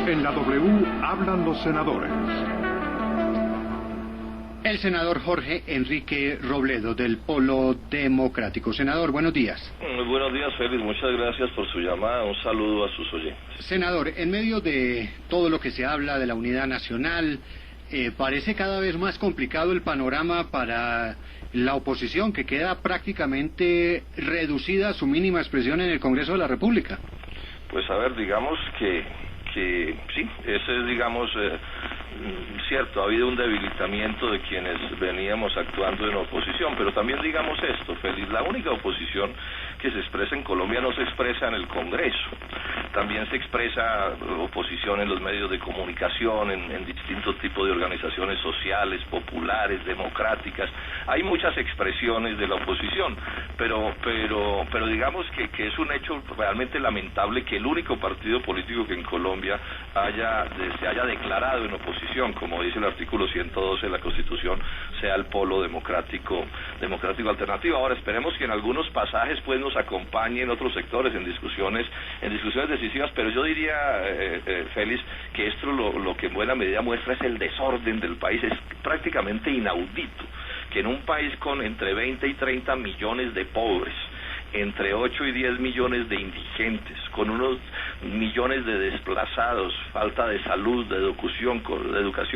En la W hablan los senadores. El senador Jorge Enrique Robledo, del Polo Democrático. Senador, buenos días. Muy buenos días, Félix. Muchas gracias por su llamada. Un saludo a sus oyentes. Senador, en medio de todo lo que se habla de la unidad nacional, parece cada vez más complicado el panorama para la oposición, que queda prácticamente reducida a su mínima expresión en el Congreso de la República. Pues a ver, digamos que sí, ese es, digamos, cierto, ha habido un debilitamiento de quienes veníamos actuando en oposición, pero también digamos esto, Félix, la única oposición que se expresa en Colombia no se expresa en el Congreso, también se expresa oposición en los medios de comunicación, en distintos tipos de organizaciones sociales, populares, democráticas. Hay muchas expresiones de la oposición, pero digamos que es un hecho realmente lamentable que el único partido político que en Colombia se haya declarado en oposición, como dice el artículo 112 de la Constitución, sea el Polo Democrático Alternativo. Ahora esperemos que en algunos pasajes pues nos acompañe en otros sectores, en discusiones decisivas, pero yo diría, Félix, que esto lo que en buena medida muestra es el desorden del país. Es prácticamente inaudito que en un país con entre 20 y 30 millones de pobres, entre 8 y 10 millones de indigentes, con unos millones de desplazados, falta de salud, de educación,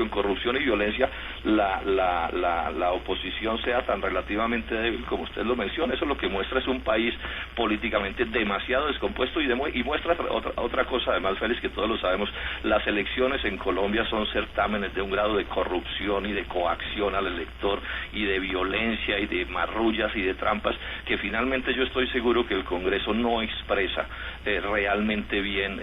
corrupción y violencia, la oposición sea tan relativamente débil como usted lo menciona. Eso lo que muestra es un país políticamente demasiado descompuesto y muestra otra cosa además, Félix, que todos lo sabemos. Las elecciones en Colombia son certámenes de un grado de corrupción y de coacción al elector y de violencia y de marrullas y de trampas que finalmente yo estoy seguro que el Congreso no expresa realmente bien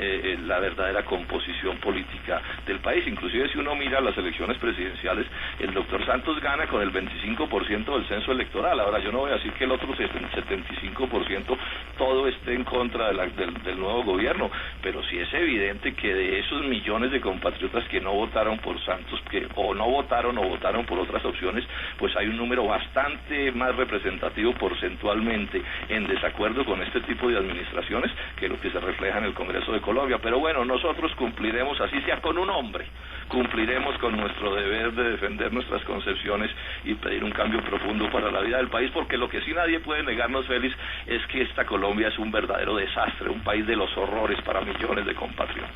la verdadera composición política del país. Inclusive si uno mira las elecciones presidenciales, el doctor Santos gana con el 25% del censo electoral. Ahora yo no voy a decir que el otro 75% todo esté en contra del nuevo gobierno, pero sí es evidente que de esos millones de compatriotas que no votaron por Santos, o votaron por otras opciones, pues hay un número bastante más representativo porcentualmente en desacuerdo con este tipo de administraciones que lo que se refleja en el Congreso de Colombia. Pero bueno, nosotros cumpliremos, así sea con un hombre, cumpliremos con nuestro deber de defender nuestras concepciones y pedir un cambio profundo para la vida del país, porque lo que sí nadie puede negarnos, Félix, es que esta Colombia es un verdadero desastre, un país de los horrores para millones de compatriotas.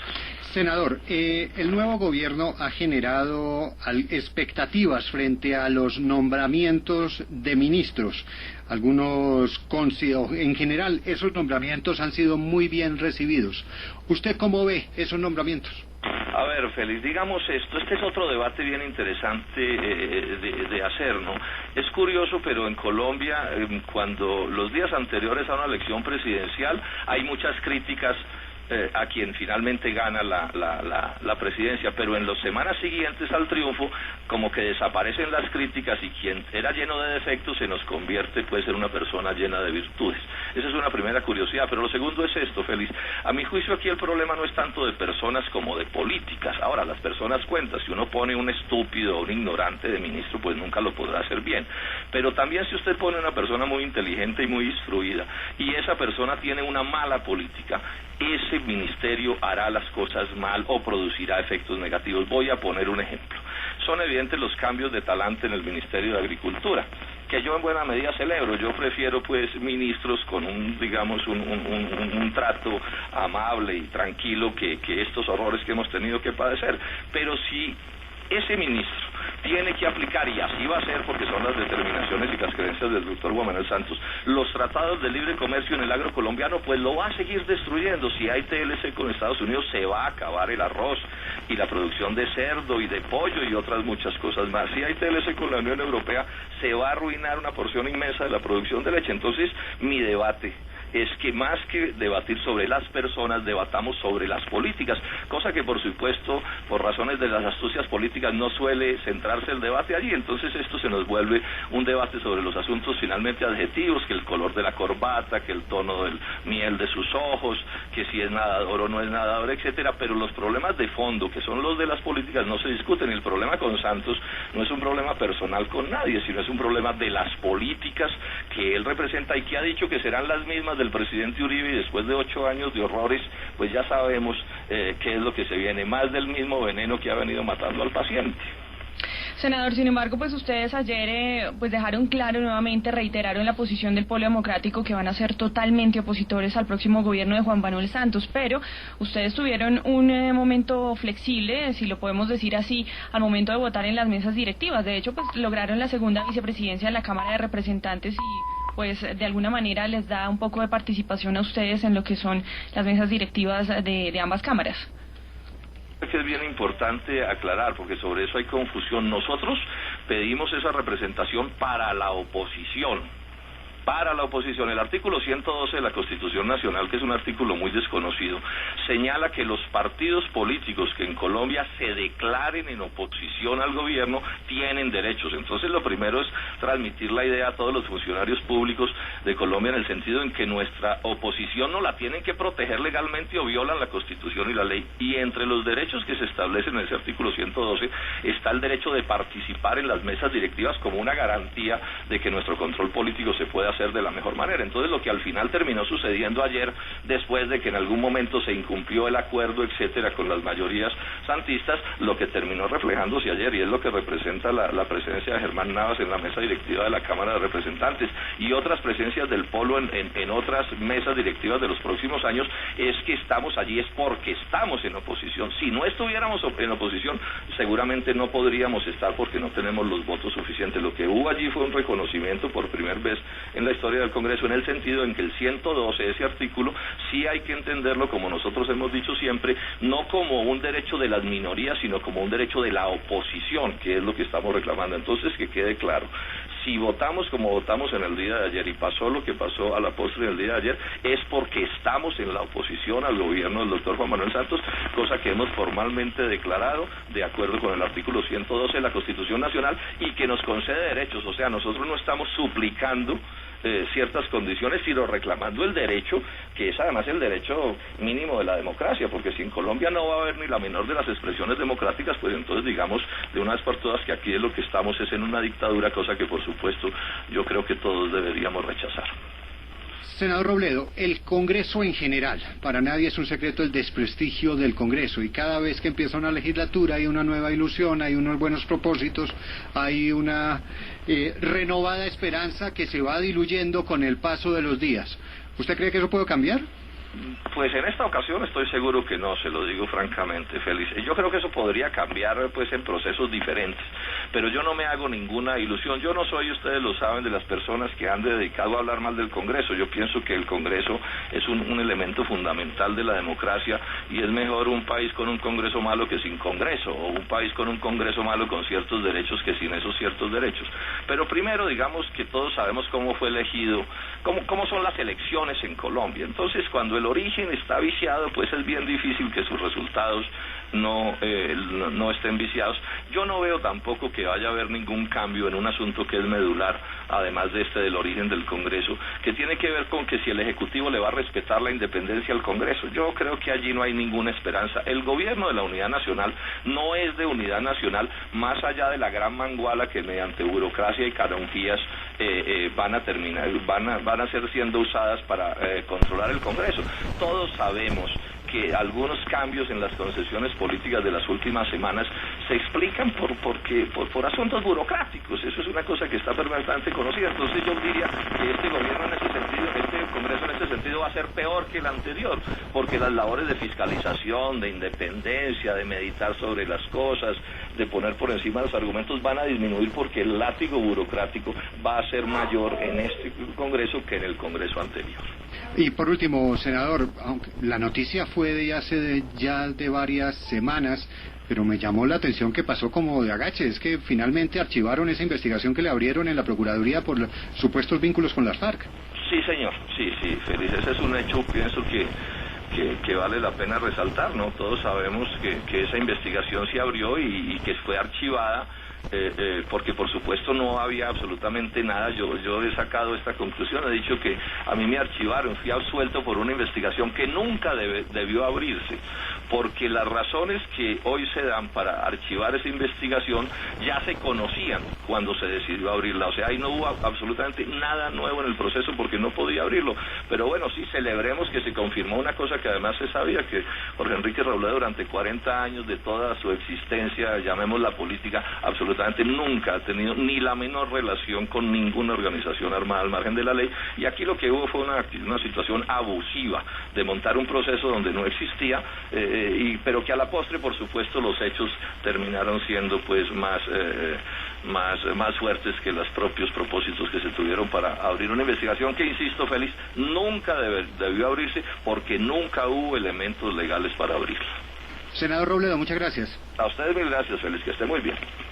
Senador, el nuevo gobierno ha generado expectativas frente a los nombramientos de ministros. En general, esos nombramientos han sido muy bien recibidos. ¿Usted cómo ve esos nombramientos? A ver, Félix, digamos esto, este es otro debate bien interesante de hacer, ¿no? Es curioso, pero en Colombia, cuando los días anteriores a una elección presidencial, hay muchas críticas a quien finalmente gana la presidencia, pero en las semanas siguientes al triunfo como que desaparecen las críticas y quien era lleno de defectos se nos convierte pues en una persona llena de virtudes. Esa es una primera curiosidad, pero lo segundo es esto, Félix. A mi juicio aquí el problema no es tanto de personas como de políticas. Ahora, las personas cuentan, si uno pone un estúpido o un ignorante de ministro, pues nunca lo podrá hacer bien, pero también si usted pone una persona muy inteligente y muy instruida y esa persona tiene una mala política, ese ministerio hará las cosas mal o producirá efectos negativos. Voy a poner un ejemplo. Son evidentes los cambios de talante en el Ministerio de Agricultura, que yo en buena medida celebro. Yo prefiero pues ministros con un trato amable y tranquilo que estos horrores que hemos tenido que padecer. Pero si ese ministro tiene que aplicar, y así va a ser porque son las determinaciones y las creencias del doctor Juan Manuel Santos, los tratados de libre comercio en el agro colombiano, pues lo va a seguir destruyendo. Si hay TLC con Estados Unidos, se va a acabar el arroz y la producción de cerdo y de pollo y otras muchas cosas más. Si hay TLC con la Unión Europea, se va a arruinar una porción inmensa de la producción de leche. Entonces, mi debate es que más que debatir sobre las personas, debatamos sobre las políticas, cosa que por supuesto, por razones de las astucias políticas, no suele centrarse el debate allí. Entonces esto se nos vuelve un debate sobre los asuntos finalmente adjetivos, que el color de la corbata, que el tono del miel de sus ojos, que si es nadador o no es nadador, etcétera, pero los problemas de fondo, que son los de las políticas, no se discuten. Y el problema con Santos no es un problema personal con nadie, sino es un problema de las políticas que él representa y que ha dicho que serán las mismas del presidente Uribe, y después de 8 años de horrores, pues ya sabemos qué es lo que se viene, más del mismo veneno que ha venido matando al paciente. Senador, sin embargo, pues ustedes ayer pues dejaron claro nuevamente, reiteraron la posición del Polo Democrático que van a ser totalmente opositores al próximo gobierno de Juan Manuel Santos, pero ustedes tuvieron un momento flexible, si lo podemos decir así, al momento de votar en las mesas directivas. De hecho, pues lograron la segunda vicepresidencia en la Cámara de Representantes y pues de alguna manera les da un poco de participación a ustedes en lo que son las mesas directivas de ambas cámaras. Que es bien importante aclarar, porque sobre eso hay confusión. Nosotros pedimos esa representación para la oposición. Para la oposición, el artículo 112 de la Constitución Nacional, que es un artículo muy desconocido, señala que los partidos políticos que en Colombia se declaren en oposición al gobierno tienen derechos. Entonces lo primero es transmitir la idea a todos los funcionarios públicos de Colombia en el sentido en que nuestra oposición no la tienen que proteger legalmente o violan la Constitución y la ley. Y entre los derechos que se establecen en ese artículo 112 está el derecho de participar en las mesas directivas como una garantía de que nuestro control político se pueda hacer de la mejor manera. Entonces lo que al final terminó sucediendo ayer, después de que en algún momento se incumplió el acuerdo, etcétera, con las mayorías santistas, lo que terminó reflejándose ayer, y es lo que representa la presencia de Germán Navas en la mesa directiva de la Cámara de Representantes y otras presencias del Polo en otras mesas directivas de los próximos años, es que estamos allí es porque estamos en oposición. Si no estuviéramos en oposición, seguramente no podríamos estar porque no tenemos los votos suficientes. Lo que hubo allí fue un reconocimiento por primera vez en la historia del Congreso, en el sentido en que el 112, ese artículo, sí hay que entenderlo, como nosotros hemos dicho siempre, no como un derecho de las minorías, sino como un derecho de la oposición, que es lo que estamos reclamando. Entonces, que quede claro, si votamos como votamos en el día de ayer y pasó lo que pasó a la postre del día de ayer, es porque estamos en la oposición al gobierno del doctor Juan Manuel Santos, cosa que hemos formalmente declarado de acuerdo con el artículo 112 de la Constitución Nacional y que nos concede derechos. O sea, nosotros no estamos suplicando ciertas condiciones, sino reclamando el derecho, que es además el derecho mínimo de la democracia, porque si en Colombia no va a haber ni la menor de las expresiones democráticas, pues entonces digamos de una vez por todas que aquí lo que estamos es en una dictadura, cosa que por supuesto yo creo que todos deberíamos rechazar. Senador Robledo, el Congreso en general, para nadie es un secreto el desprestigio del Congreso, y cada vez que empieza una legislatura hay una nueva ilusión, hay unos buenos propósitos, hay una renovada esperanza que se va diluyendo con el paso de los días. ¿Usted cree que eso puede cambiar? Pues en esta ocasión estoy seguro que no, se lo digo francamente, Félix. Yo creo que eso podría cambiar pues en procesos diferentes, pero yo no me hago ninguna ilusión. Yo no soy, ustedes lo saben, de las personas que han dedicado a hablar mal del Congreso. Yo pienso que el Congreso es un elemento fundamental de la democracia, y es mejor un país con un Congreso malo que sin Congreso, o un país con un Congreso malo con ciertos derechos que sin esos ciertos derechos. Pero primero, digamos que todos sabemos cómo fue elegido, cómo son las elecciones en Colombia. Entonces, cuando el origen está viciado, pues es bien difícil que sus resultados no estén viciados. Yo no veo tampoco que vaya a haber ningún cambio en un asunto que es medular, además de del origen del Congreso, que tiene que ver con que si el Ejecutivo le va a respetar la independencia al Congreso. Yo creo que allí no hay ninguna esperanza. El gobierno de la Unidad Nacional no es de unidad nacional, más allá de la gran manguala que mediante burocracia y canonjías van a ser siendo usadas para controlar el Congreso. Todos sabemos que algunos cambios en las concesiones políticas de las últimas semanas se explican por asuntos burocráticos. Eso es una cosa que está perfectamente conocida. Entonces yo diría que este gobierno en ese sentido, este Congreso en ese sentido va a ser peor que el anterior, porque las labores de fiscalización, de independencia, de meditar sobre las cosas, de poner por encima los argumentos van a disminuir, porque el látigo burocrático va a ser mayor en este Congreso que en el Congreso anterior. Y por último, senador, aunque la noticia fue de hace ya de varias semanas, pero me llamó la atención que pasó como de agache, es que finalmente archivaron esa investigación que le abrieron en la Procuraduría por supuestos vínculos con las FARC. Sí, señor, sí, Félix, ese es un hecho, pienso que vale la pena resaltar, ¿no? Todos sabemos que esa investigación se abrió y que fue archivada, porque por supuesto no había absolutamente nada. Yo he sacado esta conclusión, he dicho que a mí me archivaron, fui absuelto por una investigación que nunca debió abrirse, porque las razones que hoy se dan para archivar esa investigación ya se conocían cuando se decidió abrirla, o sea, ahí no hubo absolutamente nada nuevo en el proceso porque no podía abrirlo, pero bueno, sí, celebremos que se confirmó una cosa que además se sabía, que Jorge Enrique Robledo durante 40 años de toda su existencia, llamémosla política, absolutamente nunca ha tenido ni la menor relación con ninguna organización armada al margen de la ley, y aquí lo que hubo fue una situación abusiva de montar un proceso donde no existía, pero que a la postre, por supuesto, los hechos terminaron siendo pues más fuertes que los propios propósitos que se tuvieron para abrir una investigación que, insisto, Félix, nunca debió abrirse porque nunca hubo elementos legales para abrirla. Senador Robledo, muchas gracias. A ustedes mil gracias, Félix, que esté muy bien.